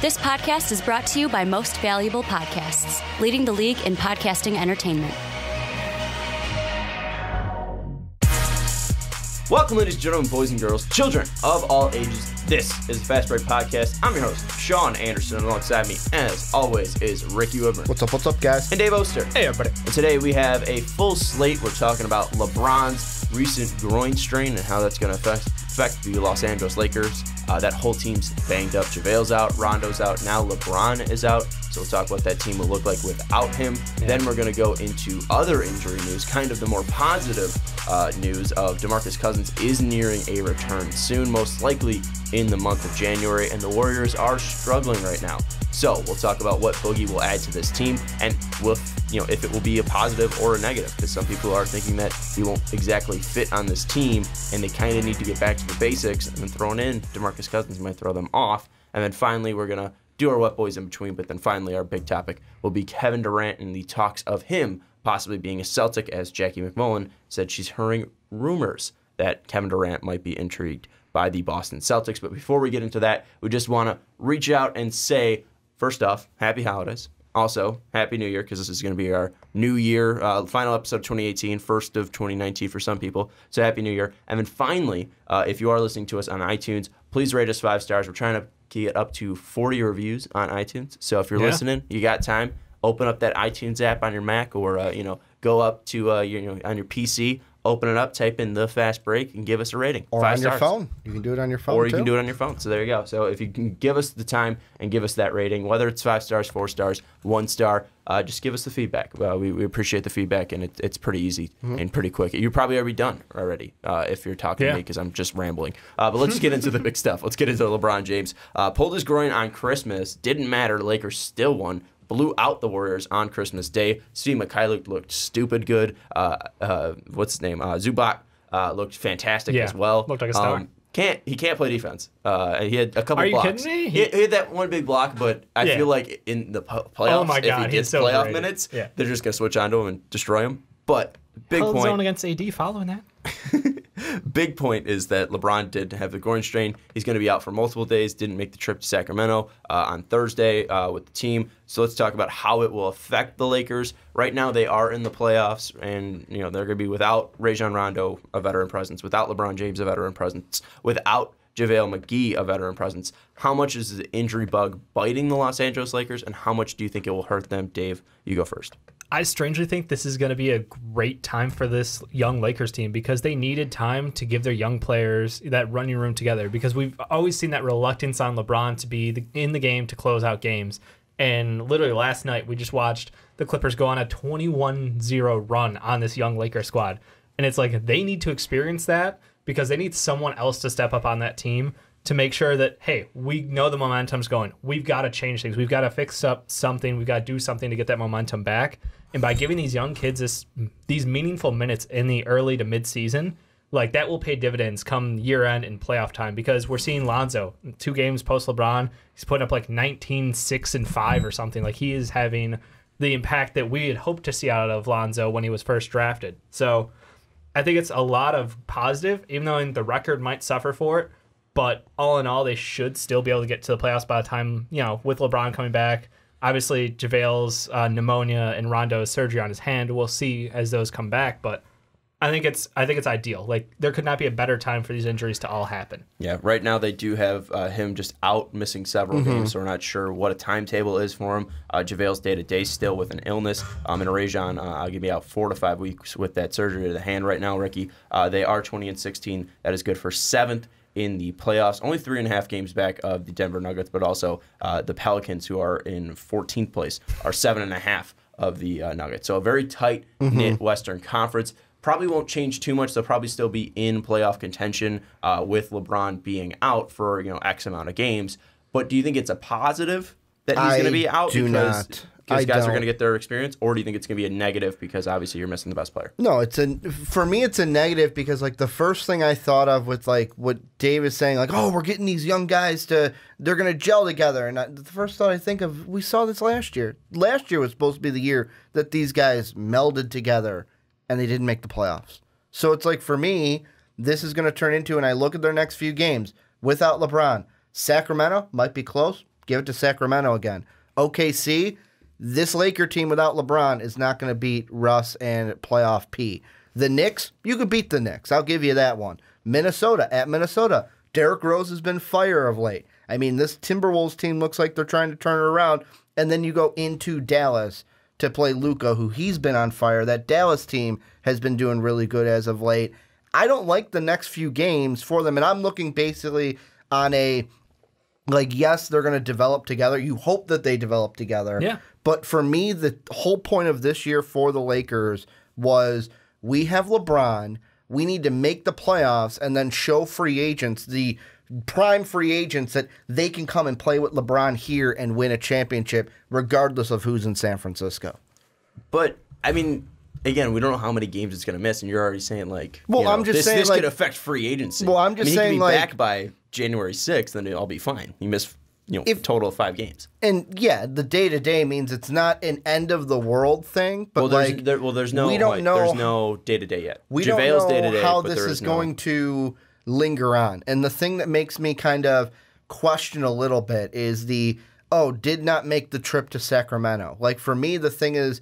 This podcast is brought to you by Most Valuable Podcasts, leading the league in podcasting entertainment. Welcome, ladies and gentlemen, boys and girls, children of all ages. This is the Fast Break Podcast. I'm your host, Sean Anderson, and alongside me, as always, is Ricky Widmer. What's up, guys? And Dave Oster. Hey, everybody. And today we have a full slate. We're talking about LeBron's recent groin strain and how that's going to affect the Los Angeles Lakers. That whole team's banged up. JaVale's out, Rondo's out, now LeBron is out. So we'll talk what that team will look like without him. Yeah. Then we're going to go into other injury news, kind of the more positive news of DeMarcus Cousins is nearing a return soon, most likely in the month of January, and the Warriors are struggling right now. So we'll talk about what Boogie will add to this team and if it will be a positive or a negative, because some people are thinking that he won't exactly fit on this team and they kind of need to get back to the basics, and then throwing in DeMarcus Cousins might throw them off. And then finally, we're going to do our wet boys in between, but then finally our big topic will be Kevin Durant and the talks of him possibly being a Celtic, as Jackie McMullen said she's hearing rumors that Kevin Durant might be intrigued by the Boston Celtics. But before we get into that, we just want to reach out and say, first off, happy holidays. Also, Happy New Year, because this is going to be our new year, final episode of 2018, first of 2019 for some people. So Happy New Year. And then finally, if you are listening to us on iTunes, please rate us 5 stars. We're trying to get up to 40 reviews on iTunes. So if you're listening, you got time, open up that iTunes app on your Mac, or go up to on your PC, open it up, type in The Fast Break, and give us a rating. Or 5 on stars. Your phone. You can do it on your phone, Or you can do it on your phone. So there you go. So if you can give us the time and give us that rating, whether it's 5 stars, 4 stars, 1 star, just give us the feedback. We appreciate the feedback, and it's pretty easy and pretty quick. You're probably already done if you're talking to me, because I'm just rambling. But let's get into the big stuff. Let's get into LeBron James. Pulled his groin on Christmas. Didn't matter. Lakers still won. Blew out the Warriors on Christmas Day. Steve Mikhailiuk looked stupid good. What's his name? Zubac looked fantastic as well. Looked like a star. He can't play defense. He had a couple blocks. Are you kidding me? He had that one big block, but I feel like in the playoffs, if he gets playoff minutes, they're just going to switch onto him and destroy him. But big point. Zone against AD following that. Big point is that LeBron did have the groin strain. He's going to be out for multiple days. Didn't make the trip to Sacramento on Thursday with the team. So let's talk about how it will affect the Lakers. Right now they are in the playoffs, and they're going to be without Rajon Rondo, a veteran presence, without LeBron James, a veteran presence, without JaVale McGee, a veteran presence. How much is the injury bug biting the Los Angeles Lakers, and how much do you think it will hurt them? Dave, you go first. I strangely think this is going to be a great time for this young Lakers team, because they needed time to give their young players that running room together, because we've always seen that reluctance on LeBron to be in the game to close out games. And literally last night, we just watched the Clippers go on a 21-0 run on this young Lakers squad. And it's like they need to experience that, because they need someone else to step up on that team to make sure that, hey, we know the momentum's going. We've got to change things. We've got to fix up something. We've got to do something to get that momentum back. And by giving these young kids these meaningful minutes in the early to mid-season, like that will pay dividends come year-end and playoff time, because we're seeing Lonzo, 2 games post-LeBron, he's putting up like 19, 6, and 5 or something. Like he is having the impact that we had hoped to see out of Lonzo when he was first drafted. So I think it's a lot of positive, even though the record might suffer for it. But all in all, they should still be able to get to the playoffs by the time, with LeBron coming back. Obviously, JaVale's pneumonia and Rondo's surgery on his hand, we'll see as those come back. But I think it's ideal. Like, there could not be a better time for these injuries to all happen. Yeah, right now they do have him just out missing several games, so we're not sure what a timetable is for him. JaVale's day-to-day still with an illness. And Rajon, I'll give you out 4 to 5 weeks with that surgery to the hand right now, Ricky. They are 20-16. That is good for 7th in the playoffs. Only 3.5 games back of the Denver Nuggets, but also the Pelicans, who are in 14th place, are 7.5 of the Nuggets. So a very tight-knit Western Conference. Probably won't change too much. They'll probably still be in playoff contention with LeBron being out for X amount of games. But do you think it's a positive that he's going to be out because guys are going to get their experience, or do you think it's going to be a negative because obviously you're missing the best player? No, for me it's a negative, because like the first thing I thought of with like what Dave is saying, like, oh, we're getting these young guys they're going to gel together, and the first thought I think of, we saw this last year. Last year was supposed to be the year that these guys melded together, and they didn't make the playoffs. So it's like, for me, this is going to turn into, and I look at their next few games without LeBron. Sacramento might be close. Give it to Sacramento again. OKC, this Laker team without LeBron is not going to beat Russ and playoff P. The Knicks, you could beat the Knicks. I'll give you that one. Minnesota, at Minnesota. Derrick Rose has been fire of late. I mean, this Timberwolves team looks like they're trying to turn it around. And then you go into Dallas to play Luka, who he's been on fire. That Dallas team has been doing really good as of late. I don't like the next few games for them, and I'm looking basically on a, like, yes, they're going to develop together. You hope that they develop together. Yeah. But for me, the whole point of this year for the Lakers was we have LeBron. We need to make the playoffs and then show free agents, the prime free agents, that they can come and play with LeBron here and win a championship regardless of who's in San Francisco. But, I mean, again, we don't know how many games it's going to miss, and you're already saying, like, well, I'm just saying, this like, could affect free agency. Well, I'm just saying, he could be like, back by January 6th, then it'll be fine. You miss, total of 5 games. And, yeah, the day-to-day means it's not an end-of-the-world thing, but, there's no we don't know, there's no day-to-day yet. We JaVale's don't know day-to-day, how but this there is no... going to linger on. And the thing that makes me kind of question a little bit is did not make the trip to Sacramento. Like, for me, the thing is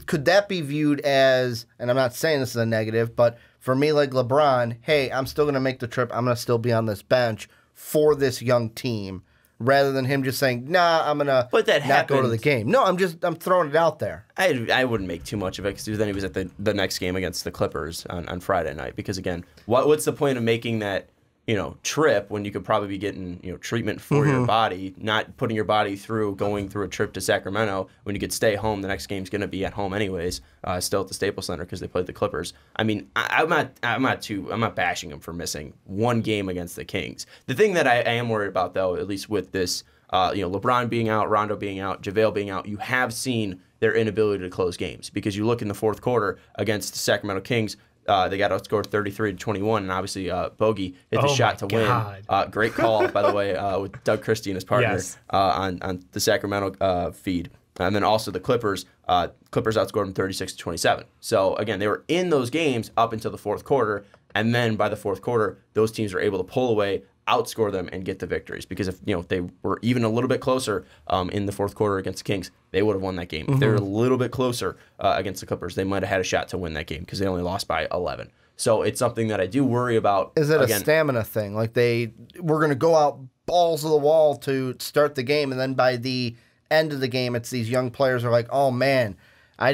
could that be viewed as, and I'm not saying this is a negative, but for me, like LeBron, hey, I'm still going to make the trip. I'm going to still be on this bench for this young team, rather than him just saying, nah, I'm going to not go to the game. No, I'm throwing it out there. I wouldn't make too much of it, because then he was at the next game against the Clippers on Friday night. Because, again, what's the point of making that trip when you could probably be getting treatment for your body, not putting your body through going through a trip to Sacramento when you could stay home. The next game's going to be at home anyways, still at the Staples Center because they played the Clippers. I mean, I'm not bashing him for missing one game against the Kings. The thing that I am worried about, though, at least with this, LeBron being out, Rondo being out, JaVale being out, you have seen their inability to close games, because you look in the fourth quarter against the Sacramento Kings. They got outscored 33-21, and obviously Bogey hit the shot to win. Great call, by the way, with Doug Christie and his partner on the Sacramento feed. And then also the Clippers outscored them 36-27. So, again, they were in those games up until the fourth quarter, and then by the fourth quarter, those teams were able to pull away, outscore them, and get the victories. Because if they were even a little bit closer in the fourth quarter against the Kings, they would have won that game. If they were a little bit closer against the Clippers, they might have had a shot to win that game, because they only lost by 11. So it's something that I do worry about. Is it a stamina thing? Like, we're going to go out balls of the wall to start the game, and then by the end of the game, it's these young players are like, oh man, I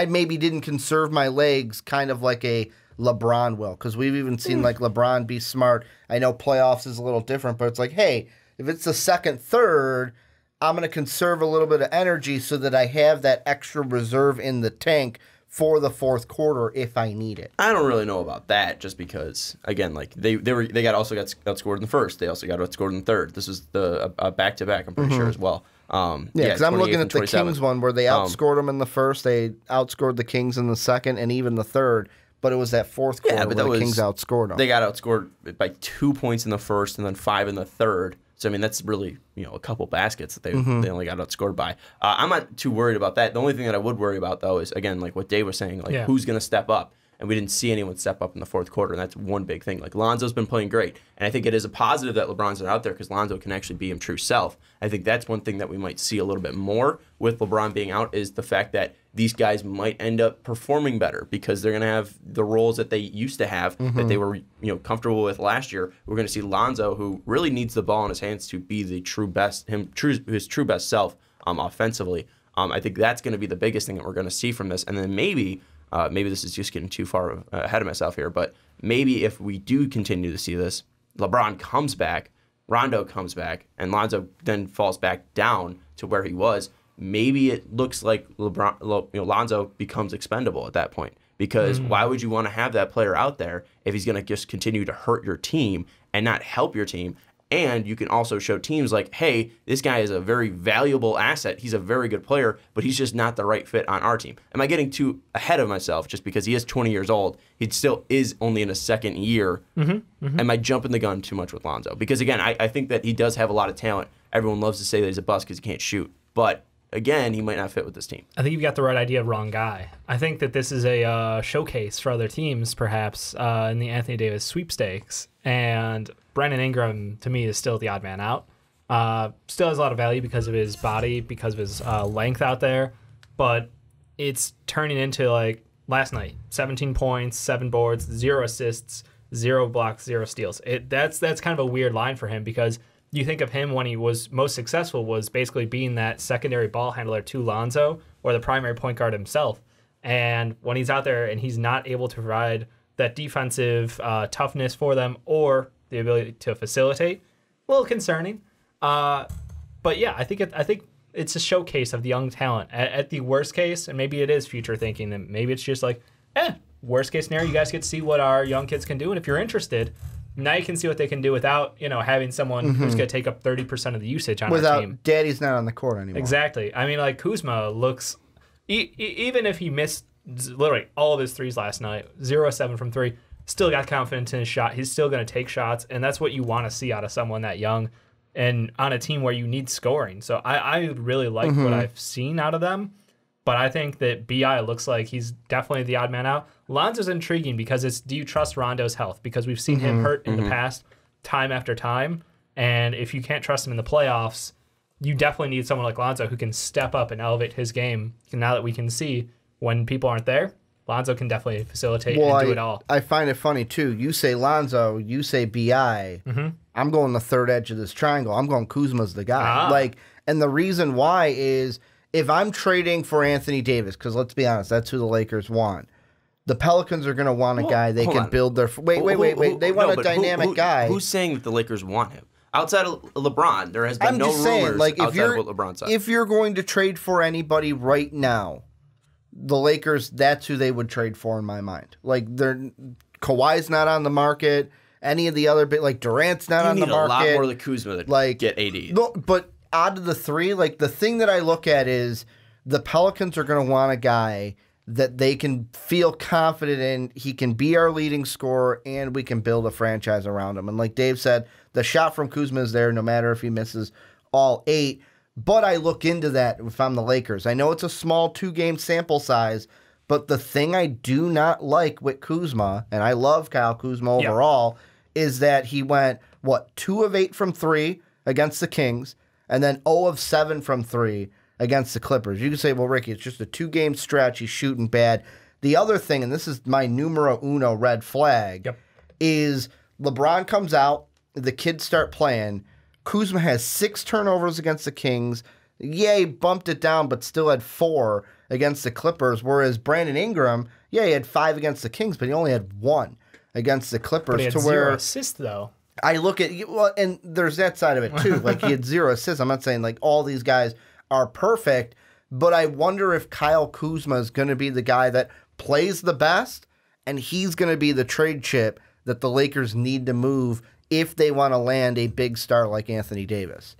maybe didn't conserve my legs, kind of like a LeBron will, because we've even seen like LeBron be smart. I know playoffs is a little different, but it's like, hey, if it's the second, third, I'm going to conserve a little bit of energy so that I have that extra reserve in the tank for the fourth quarter if I need it. I don't really know about that, just because, again, like they got outscored in the first. They also got outscored in the third. This is a back-to-back, I'm pretty sure, as well. Because I'm looking at the Kings one where they outscored them in the first, they outscored the Kings in the second, and even the third. But it was that fourth quarter where the Kings outscored them. They got outscored by 2 points in the first and then 5 in the third. So, I mean, that's really, a couple baskets that they only got outscored by. I'm not too worried about that. The only thing that I would worry about, though, is, again, like what Dave was saying, like who's going to step up. And we didn't see anyone step up in the fourth quarter, and that's one big thing. Like, Lonzo's been playing great, and I think it is a positive that LeBron's not out there, because Lonzo can actually be his true self. I think that's one thing that we might see a little bit more with LeBron being out, is the fact that these guys might end up performing better, because they're going to have the roles that they used to have, that they were comfortable with last year. We're going to see Lonzo, who really needs the ball in his hands to be the his true best self offensively. I think that's going to be the biggest thing that we're going to see from this, and then maybe this is just getting too far ahead of myself here, but maybe if we do continue to see this, LeBron comes back, Rondo comes back, and Lonzo then falls back down to where he was. Maybe it looks like Lonzo becomes expendable at that point, because why would you want to have that player out there if he's going to just continue to hurt your team and not help your team? And you can also show teams like, hey, this guy is a very valuable asset. He's a very good player, but he's just not the right fit on our team. Am I getting too ahead of myself just because he is 20 years old? He still is only in his second year. Am I jumping the gun too much with Lonzo? Because, again, I think that he does have a lot of talent. Everyone loves to say that he's a bust because he can't shoot. But, again, he might not fit with this team. I think you've got the right idea of wrong guy. I think that this is a showcase for other teams, perhaps, in the Anthony Davis sweepstakes. And Brandon Ingram, to me, is still the odd man out. Still has a lot of value because of his body, because of his length out there, but it's turning into like last night, 17 points, 7 boards, 0 assists, 0 blocks, 0 steals. That's kind of a weird line for him because you think of him when he was most successful was basically being that secondary ball handler to Lonzo or the primary point guard himself. And when he's out there and he's not able to provide that defensive toughness for them or the ability to facilitate, a little concerning. But yeah, I think it's a showcase of the young talent. At the worst case, and maybe it is future thinking, and maybe it's just like, worst case scenario, you guys get to see what our young kids can do, and if you're interested, now you can see what they can do without having someone who's going to take up 30% of the usage on our team. Without Daddy's not on the court anymore. Exactly. I mean, like Kuzma looks, even if he missed literally all of his threes last night, 0-7 from 3, still got confidence in his shot. He's still going to take shots, and that's what you want to see out of someone that young and on a team where you need scoring. So I really like what I've seen out of them, but I think that B.I. looks like he's definitely the odd man out. Lonzo's intriguing because it's, do you trust Rondo's health? Because we've seen him hurt in the past time after time, and if you can't trust him in the playoffs, you definitely need someone like Lonzo who can step up and elevate his game. Now that we can see when people aren't there, Lonzo can definitely facilitate and do it all. I find it funny, too. You say Lonzo, you say B.I. I'm going the third edge of this triangle. I'm going Kuzma's the guy. And the reason why is if I'm trading for Anthony Davis, because let's be honest, that's who the Lakers want. The Pelicans are going to want a guy they can build their... Wait. They want a dynamic guy. Who's saying that the Lakers want him? Outside of LeBron, there has been no rumors outside of what LeBron said. If you're going to trade for anybody right now, the Lakers, that's who they would trade for in my mind. Like, Kawhi's not on the market. Any of the other Durant's not on the market. You need a lot more than Kuzma to get AD. No, but out of the three, the thing that I look at is the Pelicans are going to want a guy that they can feel confident in. He can be our leading scorer, and we can build a franchise around him. And like Dave said, the shot from Kuzma is there no matter if he misses all 8. But I look into that if I'm the Lakers. I know it's a small 2-game sample size, but the thing I do not like with Kuzma, and I love Kyle Kuzma overall, is that he went, 2 of 8 from 3 against the Kings, and then 0 of 7 from 3 against the Clippers. You can say, well, Ricky, it's just a 2-game stretch. He's shooting bad. The other thing, and this is my numero uno red flag, is LeBron comes out, the kids start playing. Kuzma has 6 turnovers against the Kings. He bumped it down, but still had 4 against the Clippers, whereas Brandon Ingram, he had 5 against the Kings, but he only had 1 against the Clippers. But he had 0 assists, though. I look at, and there's that side of it, too. He had 0 assists. I'm not saying, all these guys are perfect, but I wonder if Kyle Kuzma is going to be the guy that plays the best, and he's going to be the trade chip that the Lakers need to move if they want to land a big star like Anthony Davis.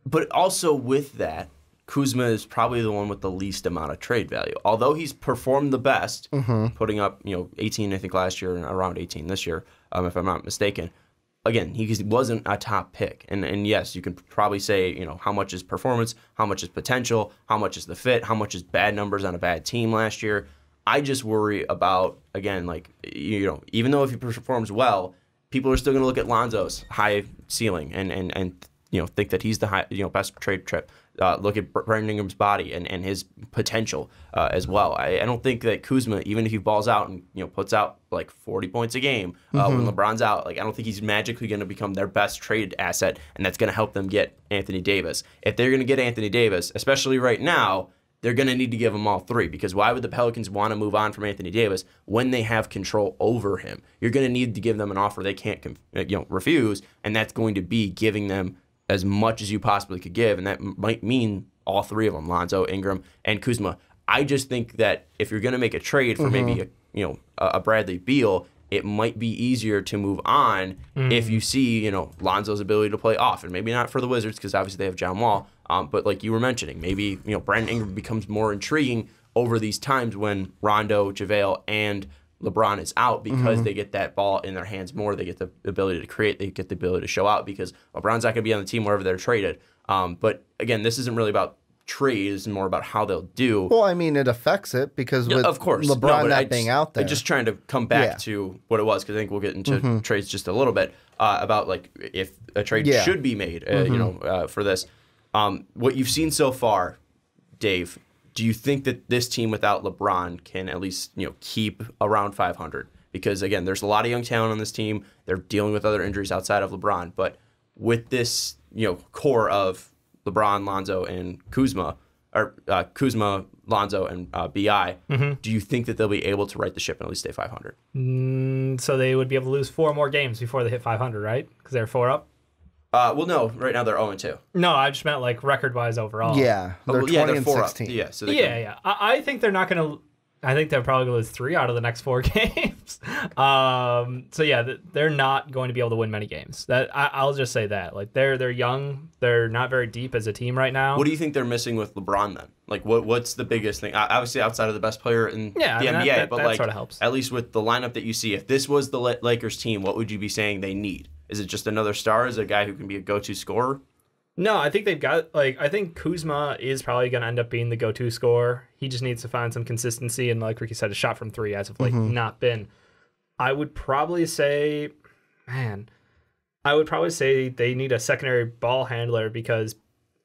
But also with that, Kuzma is probably the one with the least amount of trade value. Although he's performed the best, putting up 18, I think, last year, and around 18 this year, if I'm not mistaken. Again, he wasn't a top pick. And yes, you can probably say, how much is performance, how much is potential, how much is the fit, how much is bad numbers on a bad team last year. I just worry about, again, even though if he performs well, people are still going to look at Lonzo's high ceiling and think that he's the best trade trip. Look at Brandon Ingram's body and his potential as well. I don't think that Kuzma, even if he balls out and puts out 40 points a game when LeBron's out, I don't think he's magically going to become their best trade asset, and that's going to help them get Anthony Davis. If they're going to get Anthony Davis, especially right now, they're going to need to give him all 3, because why would the Pelicans want to move on from Anthony Davis when they have control over him? You're going to need to give them an offer they can't refuse, and that's going to be giving them as much as you possibly could give, and that might mean all 3 of them, Lonzo, Ingram, and Kuzma. I just think that if you're going to make a trade for maybe a Bradley Beal, it might be easier to move on if you see Lonzo's ability to play off, and maybe not for the Wizards because obviously they have John Wall. But like you were mentioning, maybe Brandon Ingram becomes more intriguing over these times when Rondo, JaVale, and LeBron is out, because they get that ball in their hands more. They get the ability to create. They get the ability to show out because LeBron's not going to be on the team wherever they're traded. But again, this isn't really about trade. It's more about how they'll do. Well, I mean, it affects it because with of course. LeBron not being out there. I'm just trying to come back to what it was because I think we'll get into trades just a little bit about like if a trade should be made, for this. What you've seen so far, Dave, do you think that this team without LeBron can at least keep around 500? Because again, there's a lot of young talent on this team. They're dealing with other injuries outside of LeBron, but with this core of LeBron, Lonzo, and Kuzma, or Kuzma, Lonzo, and Bi, do you think that they'll be able to right the ship and at least stay 500? So they would be able to lose 4 more games before they hit 500, right? Because they're 4 up. Well, no. Right now they're 0-2. No, I just meant like record-wise overall. Yeah, they're 20 and 16. Up. Yeah, so I think they're not going to. I think they're probably going to lose 3 out of the next 4 games. So yeah, they're not going to be able to win many games. I'll just say that. Like they're young. They're not very deep as a team right now. What do you think they're missing with LeBron then? Like what's the biggest thing? Obviously outside of the best player in the NBA, but that sort of helps. At least with the lineup that you see, if this was the Lakers team, what would you be saying they need? Is it just another star? Is it a guy who can be a go-to scorer? No, I think they've got, I think Kuzma is probably going to end up being the go-to scorer. He just needs to find some consistency, and like Ricky said, a shot from 3 as of late not been. I would probably say, they need a secondary ball handler because,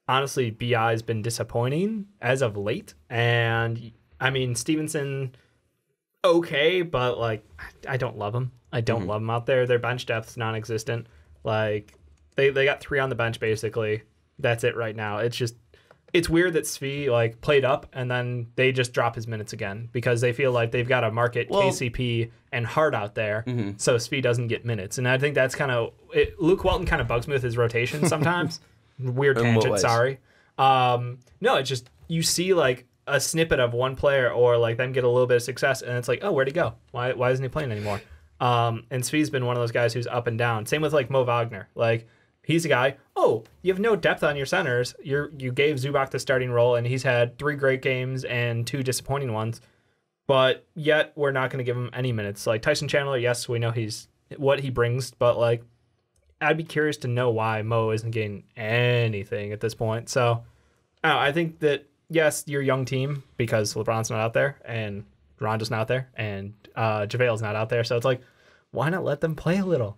honestly, BI has been disappointing as of late. And, I mean, Stevenson, okay, but, I don't love him. I don't love him out there. Their bench depth's non-existent. They got 3 on the bench, basically. That's it right now. It's weird that Svi, played up, and then they just drop his minutes again because they feel like they've got to market KCP and Hart out there so Svi doesn't get minutes. And I think that's kind of... Luke Walton kind of bugs me with his rotation sometimes. Weird tangent, sorry. No, it's just... You see, a snippet of one player or, them get a little bit of success, and it's like, oh, where'd he go? Why isn't he playing anymore? And Svi's been one of those guys who's up and down. Same with Mo Wagner. He's a guy, you have no depth on your centers. You gave Zubac the starting role, and he's had 3 great games and 2 disappointing ones. But yet we're not going to give him any minutes. Tyson Chandler, yes, we know he's what he brings, but I'd be curious to know why Mo isn't getting anything at this point. So I think that yes, you're a young team because LeBron's not out there and Rondo's not out there and JaVale's not out there. So it's why not let them play a little?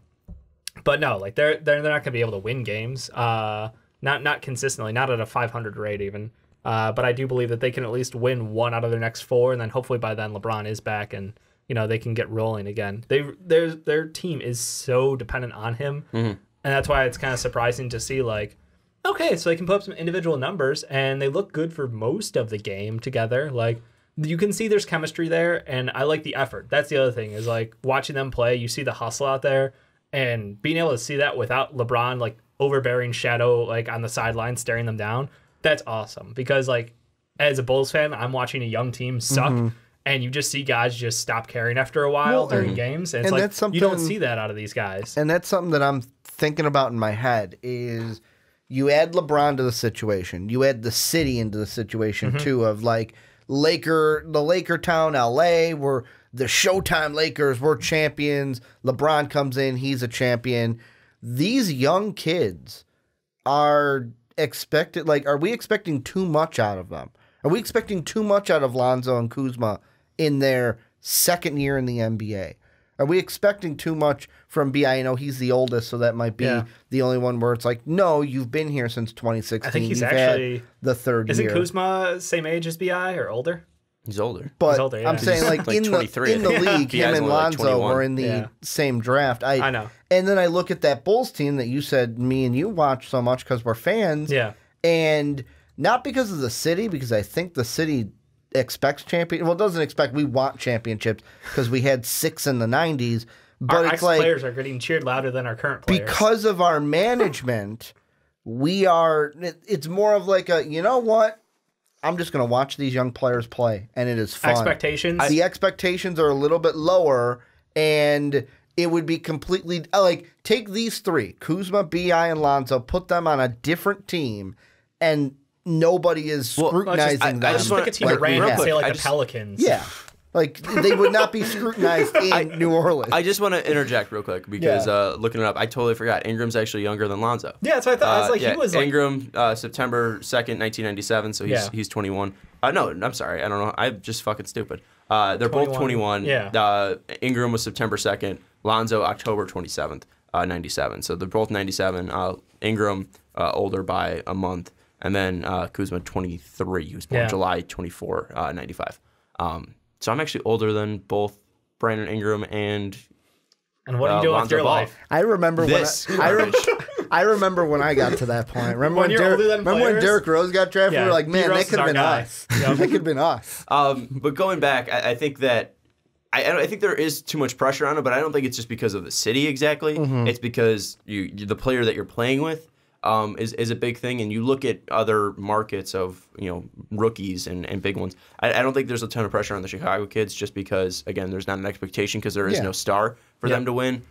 But no, they're not going to be able to win games. Not consistently, not at a 500 rate even. But I do believe that they can at least win 1 out of their next 4, and then hopefully by then LeBron is back and they can get rolling again. Their team is so dependent on him, and that's why it's kind of surprising to see okay, so they can put up some individual numbers and they look good for most of the game together. You can see there's chemistry there, and I like the effort. That's the other thing is watching them play. You see the hustle out there. And being able to see that without LeBron overbearing shadow on the sideline staring them down, that's awesome. Because as a Bulls fan, I'm watching a young team suck, and you just see guys just stop caring after a while during games. And it's you don't see that out of these guys. And that's something that I'm thinking about in my head is you add LeBron to the situation, you add the city into the situation too of the Laker town, LA, where the Showtime Lakers were champions. LeBron comes in, he's a champion. These young kids are expected, are we expecting too much out of them? Are we expecting too much out of Lonzo and Kuzma in their second year in the NBA? Are we expecting too much from B.I.? I know he's the oldest, so that might be the only one where it's no, you've been here since 2016. I think he's you've actually had the third year. Isn't Kuzma same age as B.I. or older? He's older. But he's older, I'm saying in the league, him and Lonzo were in the same draft. I know. And then I look at that Bulls team that you said me and you watch so much because we're fans. Yeah. And not because of the city, because I think the city expects champion. Well, it doesn't expect. We want championships because we had 6 in the 90s. But our it's ex-players are getting cheered louder than our current players. Because of our management, we are. It's more of you know what? I'm just going to watch these young players play, and it is fun. Expectations? The expectations are a little bit lower, and it would be completely... take these 3, Kuzma, B.I., and Lonzo, put them on a different team, and nobody is scrutinizing them. I just pick a team at random, say the Pelicans. Yeah. Like, they would not be scrutinized in New Orleans. I just want to interject real quick because looking it up, I totally forgot. Ingram's actually younger than Lonzo. Yeah, that's what I thought. I was like, he was like... Ingram, September 2nd, 1997, so he's 21. No, I'm sorry. I don't know. I'm just fucking stupid. They're 21. Both 21. Yeah. Ingram was September 2nd. Lonzo, October 27th, 97. So they're both 97. Ingram older by a month. And then Kuzma, 23. He was born July 24, 95. So I'm actually older than both Brandon Ingram and what are you doing with your life? I remember I remember when I got to that point. Remember when Derrick Rose got drafted? We were like, man, that could have been us. That could have been us. But going back, I think that I think there is too much pressure on him, but I don't think it's just because of the city exactly. It's because the player that you're playing with is a big thing, and you look at other markets of rookies and big ones. I don't think there's a ton of pressure on the Chicago kids just because, again, there's not an expectation because there is no star for them to win.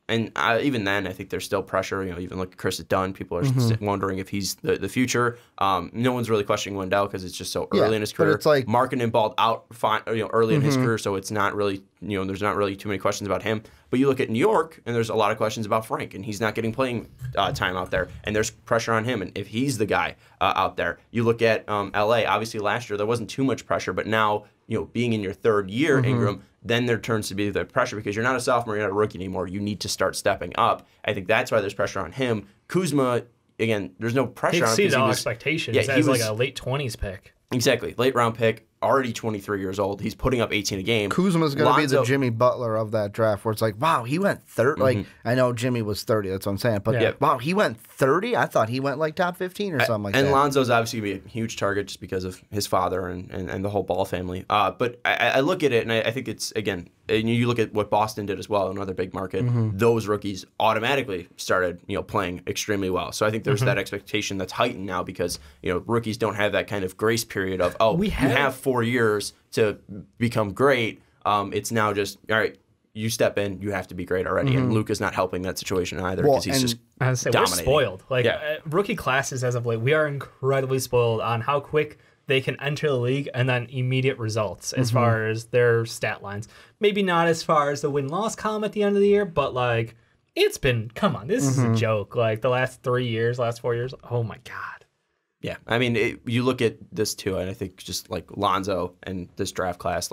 And even then, I think there's still pressure. Even like Chris is done. People are wondering if he's the future. No one's really questioning Wendell because it's just so early in his career. But it's like Markkanen balled out early in his career, so it's not really there's not really too many questions about him. But you look at New York, and there's a lot of questions about Frank, and he's not getting playing time out there, and there's pressure on him. And if he's the guy out there, you look at L.A. Obviously, last year there wasn't too much pressure, but now being in your third year, Ingram. Then there turns to be the pressure because you're not a sophomore, you're not a rookie anymore. You need to start stepping up. I think that's why there's pressure on him. Kuzma, again, there's no pressure on him. He exceeded all expectations. He was like a late 20s pick. Exactly. Late round pick, already 23 years old. He's putting up 18 a game. Kuzma's going to be the Jimmy Butler of that draft where it's like, wow, he went 30. Like, I know Jimmy was 30. That's what I'm saying. But, wow, he went 30? I thought he went like top 15 or something like that. And Lonzo's obviously going to be a huge target just because of his father and the whole Ball family. But I look at it, and I think it's, again, and you look at what Boston did as well, another big market. Those rookies automatically started, playing extremely well. So I think there's that expectation that's heightened now because, rookies don't have that kind of grace period of, you have 4 years to become great. It's now just, all right, you step in, you have to be great already. And Luka's not helping that situation either because he's just dominating. We're spoiled. Rookie classes as of late, we are incredibly spoiled on how quick they can enter the league and then immediate results as far as their stat lines. Maybe not as far as the win-loss column at the end of the year, but it's been, come on, this is a joke. The last 4 years, oh my God. Yeah, I mean, you look at this too, and I think just like Lonzo and this draft class,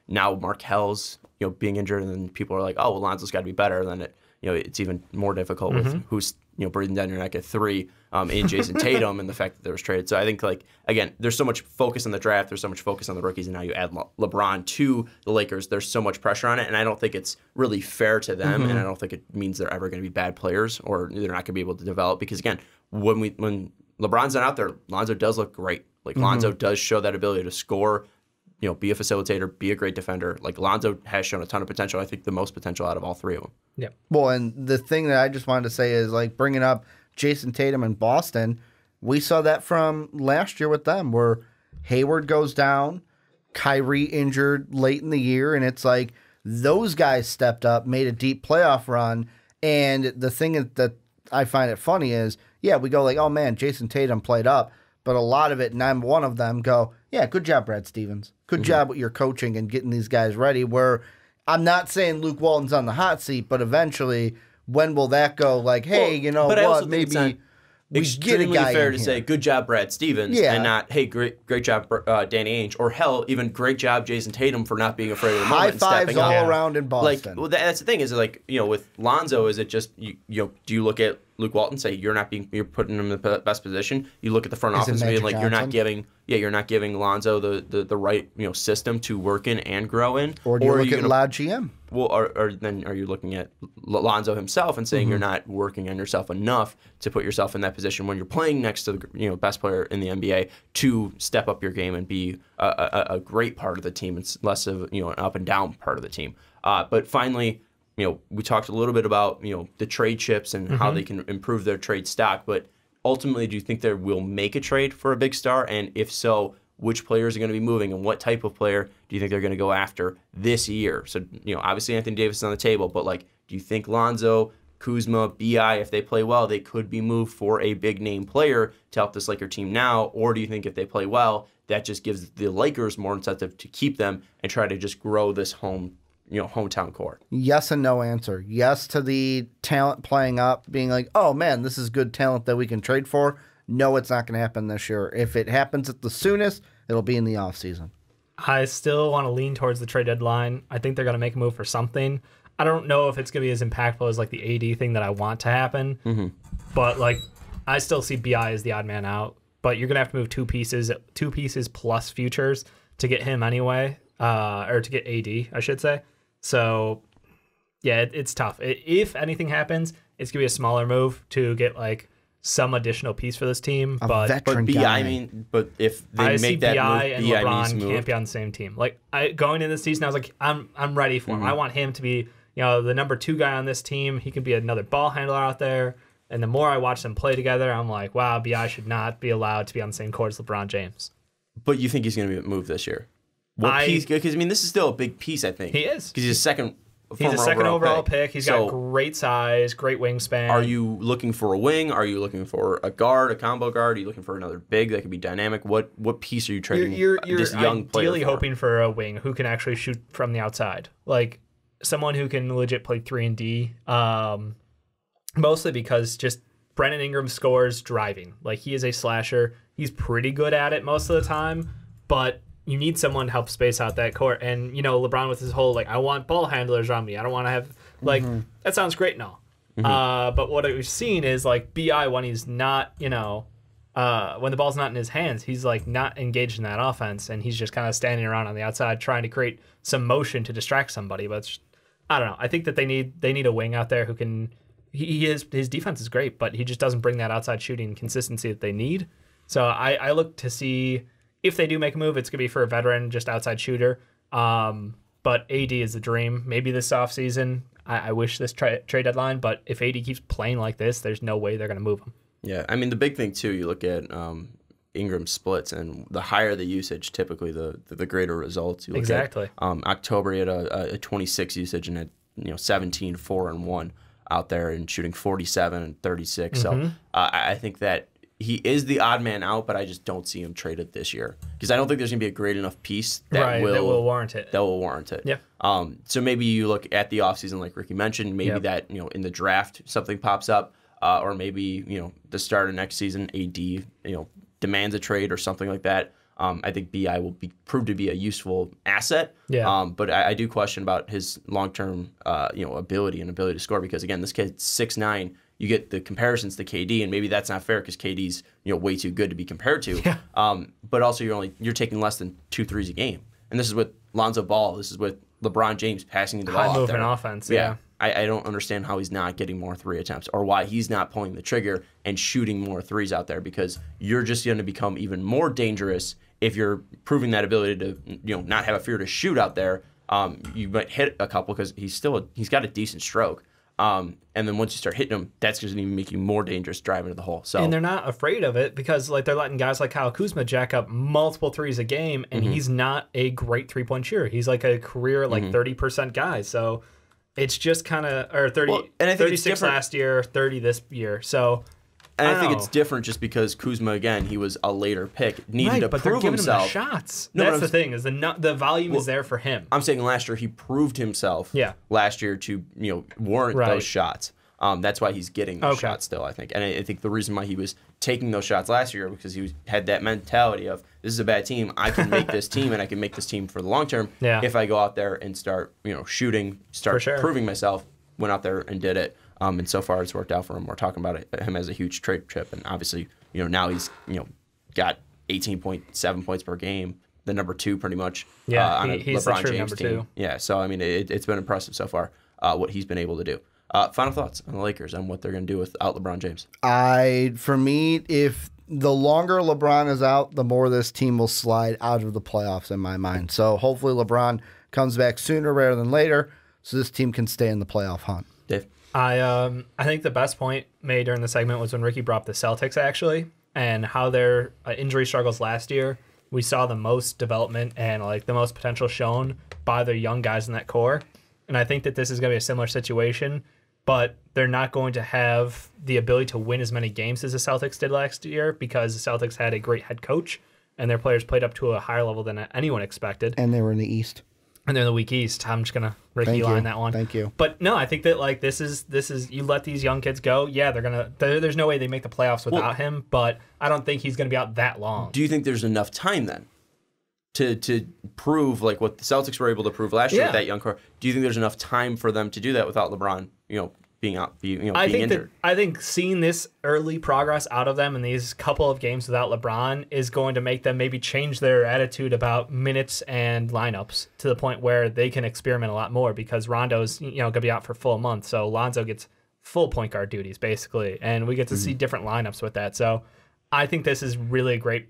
now Markel's, being injured, and then people are like, oh, well, Lonzo's got to be better. And then it's even more difficult with who's breathing down your neck at 3 in Jason Tatum and the fact that there was traded. So I think again, there's so much focus on the draft, there's so much focus on the rookies, and now you add LeBron to the Lakers. There's so much pressure on it, and I don't think it's really fair to them, and I don't think it means they're ever going to be bad players or they're not going to be able to develop because again, when LeBron's not out there, Lonzo does look great. Lonzo does show that ability to score, be a facilitator, be a great defender. Lonzo has shown a ton of potential. I think the most potential out of all three of them. Yeah. Well, and the thing that I just wanted to say is bringing up Jason Tatum in Boston, we saw that from last year with them where Hayward goes down, Kyrie injured late in the year, and it's those guys stepped up, made a deep playoff run, and the thing that I find it funny is, we go oh man, Jason Tatum played up, but a lot of it, and I'm one of them, go, yeah, good job, Brad Stevens. Good job with your coaching and getting these guys ready, where I'm not saying Luke Walton's on the hot seat, but eventually, when will that go hey, what, maybe we get a guy fair to say, good job, Brad Stevens, and not, hey, great job, Danny Ainge, or hell, even great job, Jason Tatum, for not being afraid of the moment and stepping up. High fives all around in Boston. That's the thing is, with Lonzo, is it just, do you look at Luke Walton, say you're putting him in the best position? You look at the front office and being you're not giving Lonzo the right system to work in and grow in, or do you look at La GM? Well, or then are you looking at Lonzo himself and saying you're not working on yourself enough to put yourself in that position when you're playing next to the best player in the NBA to step up your game and be a great part of the team? It's less of an up and down part of the team. But finally, we talked a little bit about the trade chips and how they can improve their trade stock. But ultimately, do you think they will make a trade for a big star? And if so, which players are going to be moving and what type of player do you think they're going to go after this year? So, obviously Anthony Davis is on the table, but do you think Lonzo Kuzma, BI, if they play well, they could be moved for a big name player to help this Laker team now? Or do you think if they play well, that just gives the Lakers more incentive to keep them and try to just grow this hometown core? Yes and no answer. Yes to the talent playing up, being like, oh man, this is good talent that we can trade for. No, it's not going to happen this year. If it happens at the soonest, it'll be in the offseason. I still want to lean towards the trade deadline. I think they're going to make a move for something. I don't know if it's going to be as impactful as like the AD thing that I want to happen. But like, I still see BI as the odd man out. But you're going to have to move two pieces plus futures to get him anyway, or to get AD, I should say. So, yeah, it's tough. If anything happens, it's going to be a smaller move to get like some additional piece for this team. But veteran BI, guy. I mean, but if they I make see that BI move, and BI LeBron needs can't be on the same team. Like going into this season, I was like, I'm ready for him. I want him to be, the number 2 guy on this team. He can be another ball handler out there. And the more I watch them play together, I'm like, wow, BI should not be allowed to be on the same court as LeBron James. But you think he's going to be moved this year? What piece? Because, I mean, this is still a big piece, I think. He is. Because he's a second overall pick. He's got great size, great wingspan. Are you looking for a wing? Are you looking for a guard, a combo guard? Are you looking for another big that could be dynamic? What piece are you trading this young player ideally hoping for a wing who can actually shoot from the outside. Like someone who can legit play 3 and D. Mostly because just Brandon Ingram scores driving. Like he is a slasher. He's pretty good at it most of the time, but you need someone to help space out that court. And, LeBron with his whole, like, I want ball handlers on me. I don't want to have, like, that sounds great and all. But what we've seen is, like, BI, when he's not, when the ball's not in his hands, he's, like, not engaged in that offense. And he's just kind of standing around on the outside trying to create some motion to distract somebody. But I don't know. I think that they need a wing out there who can, his defense is great, but he just doesn't bring that outside shooting consistency that they need. So I look to see, if they do make a move, it's going to be for a veteran, just outside shooter. But AD is the dream. Maybe this offseason, I wish this trade deadline, but if AD keeps playing like this, there's no way they're going to move him. Yeah, I mean, the big thing, too, you look at Ingram splits, and the higher the usage, typically the greater results. You look exactly. At, October, he had a 26 usage and had 17, 4, and 1 out there and shooting 47 and 36. So I think that he is the odd man out, but I just don't see him traded this year because I don't think there's going to be a great enough piece that will warrant it. That will warrant it. Yeah. So maybe you look at the offseason, like Ricky mentioned, maybe that in the draft something pops up, or maybe the start of next season, AD demands a trade or something like that. I think BI will prove to be a useful asset. Yeah. But I do question about his long-term ability to score because again, this kid's 6'9". You get the comparisons to KD, and maybe that's not fair because KD's way too good to be compared to. Yeah. But also you're taking less than 2 threes a game, and this is with Lonzo Ball. This is with LeBron James passing the ball. High movement offense. Yeah. I don't understand how he's not getting more 3 attempts or why he's not pulling the trigger and shooting more threes out there because you're just going to become even more dangerous if you're proving that ability to not have a fear to shoot out there. You might hit a couple because he's got a decent stroke. And then once you start hitting them, that's just going to make you more dangerous driving to the hole. So and they're not afraid of it because like they're letting guys like Kyle Kuzma jack up multiple threes a game, and he's not a great 3-point shooter. He's like a career 30% guy. So it's just kind of 36 last year, 30 this year. So and I think it's different just because Kuzma again he was a later pick, needed to but prove they're giving himself. Him the shots. That's the thing is the volume is there for him. I'm saying last year he proved himself. Yeah. Last year to warrant those shots. That's why he's getting those shots still, I think. And I think the reason why he was taking those shots last year because he had that mentality of this is a bad team. I can make this team and I can make this team for the long term if I go out there and start shooting, proving myself. Went out there and did it. And so far it's worked out for him. We're talking about him as a huge trade chip, and obviously, now he's got 18.7 points per game, the number 2 pretty much. Yeah, on he's LeBron the true James number team. 2. Yeah, so I mean, it's been impressive so far what he's been able to do. Final thoughts on the Lakers and what they're going to do without LeBron James. For me, if the longer LeBron is out, the more this team will slide out of the playoffs in my mind. So hopefully LeBron comes back sooner rather than later, so this team can stay in the playoff hunt. Dave? I think the best point made during the segment was when Ricky brought up the Celtics, actually, and how their injury struggles last year. We saw the most development and the most potential shown by the young guys in that core. And I think that this is going to be a similar situation. but they're not going to have the ability to win as many games as the Celtics did last year because the Celtics had a great head coach and their players played up to a higher level than anyone expected. And they were in the East. And they're in the weak East. I'm just gonna Ricky line that one. Thank you. But no, I think that like this is you let these young kids go. Yeah, there's no way they make the playoffs without him. But I don't think he's gonna be out that long. Do you think there's enough time then to prove like what the Celtics were able to prove last year with that young core? Do you think there's enough time for them to do that without LeBron? Being injured. I think seeing this early progress out of them in these couple of games without LeBron is going to make them maybe change their attitude about minutes and lineups to the point where they can experiment a lot more because Rondo's going to be out for a full month, so Lonzo gets full point guard duties basically, and we get to see different lineups with that. So I think this is really a great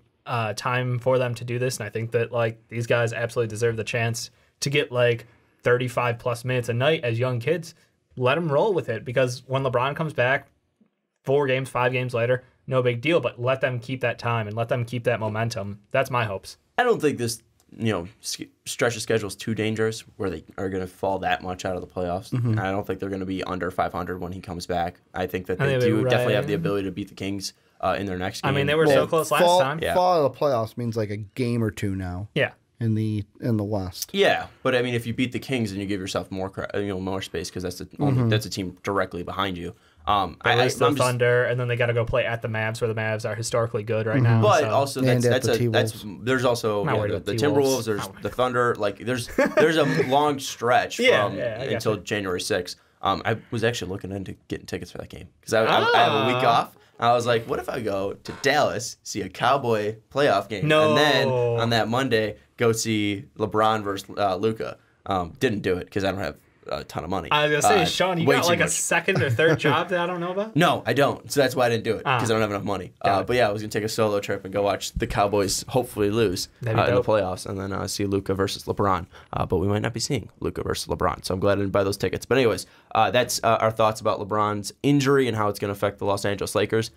time for them to do this, and I think that like these guys absolutely deserve the chance to get like 35 plus minutes a night as young kids. Let them roll with it because when LeBron comes back 4 games, 5 games later, no big deal, but let them keep that time and let them keep that momentum. That's my hopes. I don't think this, stretch of schedule is too dangerous where they are going to fall that much out of the playoffs. Mm-hmm. I don't think they're going to be under 500 when he comes back. I think that they definitely have the ability to beat the Kings in their next game. I mean, they were so close last time. Yeah. Fall out of the playoffs means like a game or two now. Yeah. In the West. Yeah, but I mean, if you beat the Kings, then you give yourself more space because that's a team directly behind you. The Thunder, and then they got to go play at the Mavs, where the Mavs are historically good right now. But also there's also the Timberwolves, there's the Thunder. Like there's a long stretch until January 6th. I was actually looking into getting tickets for that game because I have a week off. I was like, what if I go to Dallas, see a Cowboy playoff game, and then on that Monday go see LeBron versus Luka? Didn't do it because I don't have a ton of money. I was going to say, Sean, you got like a second or third job that I don't know about? No, I don't. So that's why I didn't do it because I don't have enough money. But yeah, I was going to take a solo trip and go watch the Cowboys hopefully lose in the playoffs and then see Luka versus LeBron. But we might not be seeing Luka versus LeBron. So I'm glad I didn't buy those tickets. But anyways, that's our thoughts about LeBron's injury and how it's going to affect the Los Angeles Lakers.